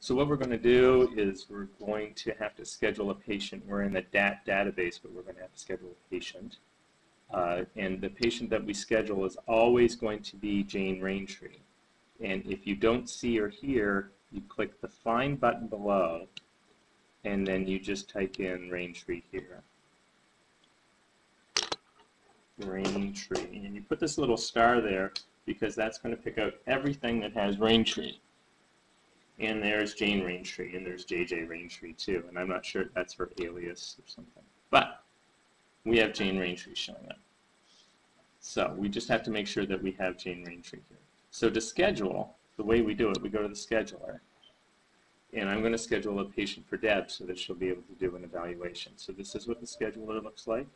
So what we're going to do is we're going to have to schedule a patient. We're in the DAT database, but we're going to have to schedule a patient. And the patient that we schedule is always going to be Jane Raintree. And if you don't see her here, you click the Find button below, and then you just type in Raintree here. Raintree. And you put this little star there because that's going to pick out everything that has Raintree. And there's Jane Raintree, and there's JJ Raintree too. And I'm not sure if that's her alias or something. But we have Jane Raintree showing up. So we just have to make sure that we have Jane Raintree here. So to schedule, the way we do it, we go to the scheduler. And I'm going to schedule a patient for Deb so that she'll be able to do an evaluation. So this is what the scheduler looks like.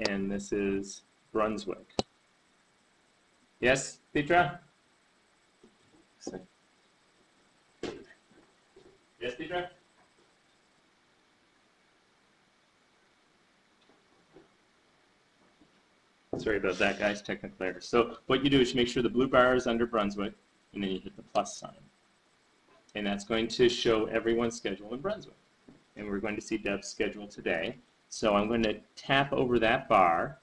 And this is Brunswick. Yes, Petra? Yes, Petra? Sorry about that, guys, technical error. So what you do is you make sure the blue bar is under Brunswick, and then you hit the plus sign. And that's going to show everyone's schedule in Brunswick. And we're going to see Deb's schedule today. So I'm going to tap over that bar,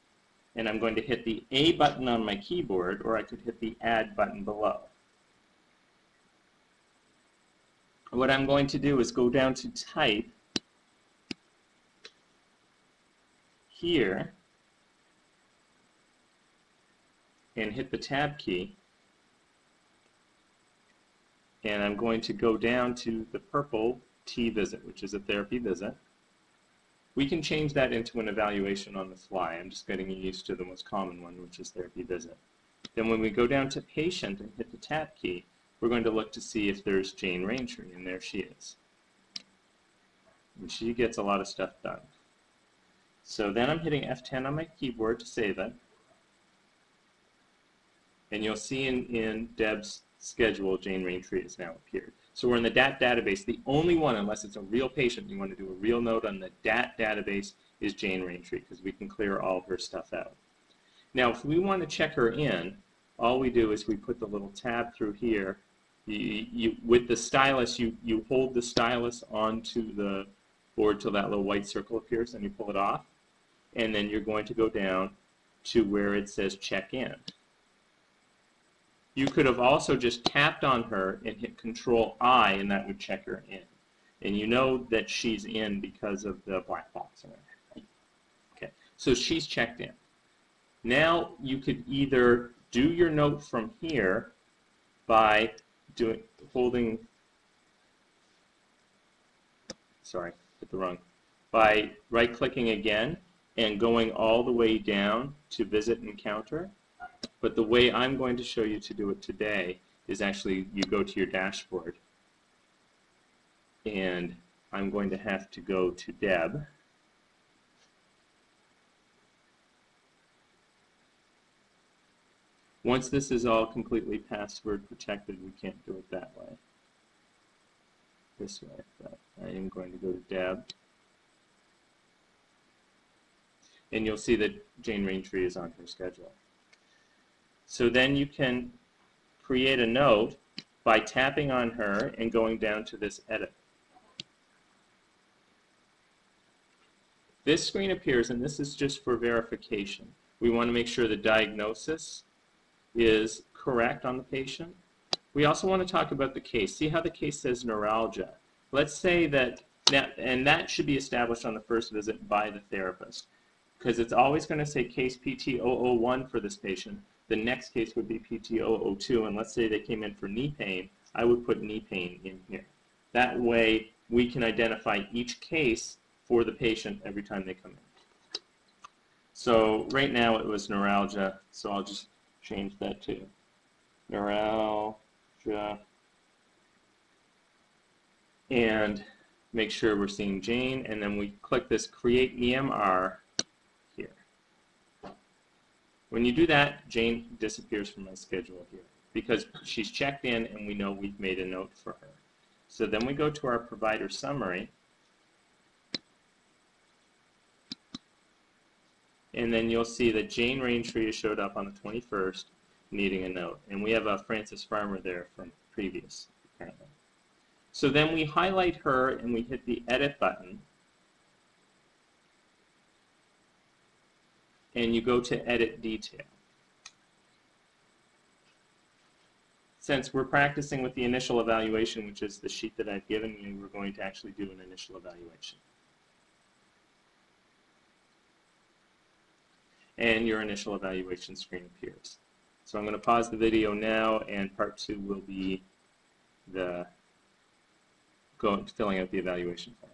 and I'm going to hit the A button on my keyboard, or I could hit the Add button below. What I'm going to do is go down to Type here and hit the Tab key, and I'm going to go down to the purple T visit, which is a therapy visit. We can change that into an evaluation on the fly. I'm just getting used to the most common one, which is therapy visit. Then when we go down to patient and hit the Tab key, we're going to look to see if there's Jane Raintree, and there she is. And she gets a lot of stuff done. So then I'm hitting F10 on my keyboard to save it. And you'll see in Deb's schedule, Jane Raintree has now appeared. So we're in the DAT database. The only one, unless it's a real patient, you want to do a real note on the DAT database, is Jane Raintree, because we can clear all of her stuff out. Now, if we want to check her in, all we do is we put the little tab through here. With the stylus, you hold the stylus onto the board till that little white circle appears, and you pull it off. And then you're going to go down to where it says check in. You could have also just tapped on her and hit Control-I, and that would check her in. And you know that she's in because of the black box around her. Okay, so she's checked in. Now you could either do your note from here by by right-clicking again and going all the way down to Visit and Counter. But the way I'm going to show you to do it today is actually you go to your dashboard, and I'm going to have to go to Deb. Once this is all completely password protected, we can't do it that way. This way, but I am going to go to Deb. And you'll see that Jane Raintree is on her schedule. So then you can create a note by tapping on her and going down to this edit. This screen appears, and this is just for verification. We want to make sure the diagnosis is correct on the patient. We also want to talk about the case. See how the case says neuralgia. Let's say that, and that should be established on the first visit by the therapist, because it's always going to say case PT001 for this patient. The next case would be PT002, and let's say they came in for knee pain, I would put knee pain in here. That way we can identify each case for the patient every time they come in. So right now it was neuralgia, so I'll just change that to neuralgia and make sure we're seeing Jane, and then we click this Create EMR here. When you do that, Jane disappears from my schedule here because she's checked in and we know we've made a note for her. So then we go to our provider summary, and then you'll see that Jane Raintree has showed up on the 21st needing a note. And we have a Francis Farmer there from previous, apparently. So then we highlight her and we hit the Edit button. And you go to Edit Detail. Since we're practicing with the initial evaluation, which is the sheet that I've given you, we're going to actually do an initial evaluation. And your initial evaluation screen appears. So I'm going to pause the video now, and part 2 will be the filling out the evaluation form.